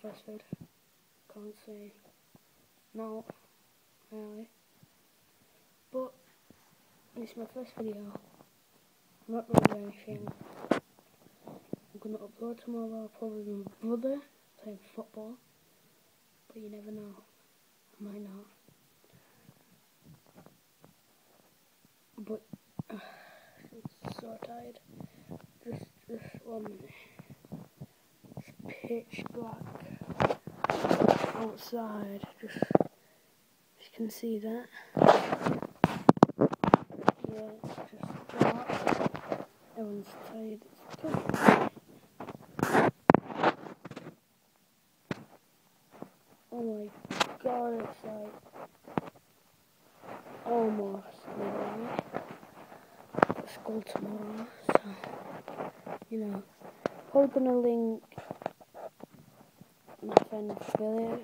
first vid. Can't say no, really. But it's my first video. I'm not doing anything. I'm gonna upload tomorrow, probably with my brother playing football. But you never know. I might not. But I'm so tired. This 1 minute. It's pitch black outside. Just you can see that. Yeah, it's just dark. Everyone's tired. It's good. Oh my god, it's like almost midnight. School tomorrow, so you know, probably gonna link my friend Philip,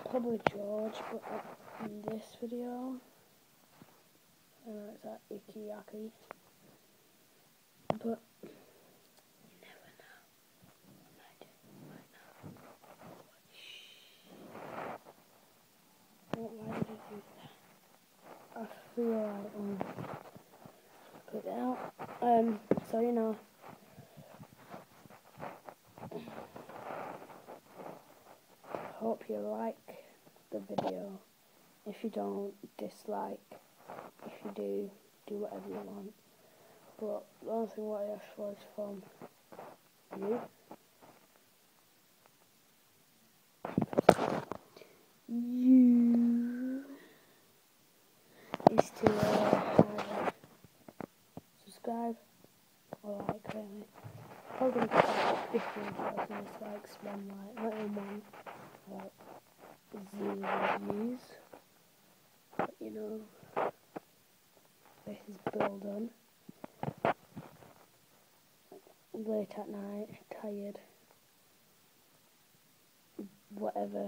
probably George, but in this video, it's at Ikiyaki, but you never know. What am I doing right now? Why did I do that? I feel like put it out. So you know, hope you like the video. If you don't, dislike. If you do, do whatever you want. But the only thing what I asked for is from you. You is to subscribe or like, really. Probably get like 15,000 dislikes, one like, not even one, like 0 views. But you know, this is build on. Late at night, tired, whatever.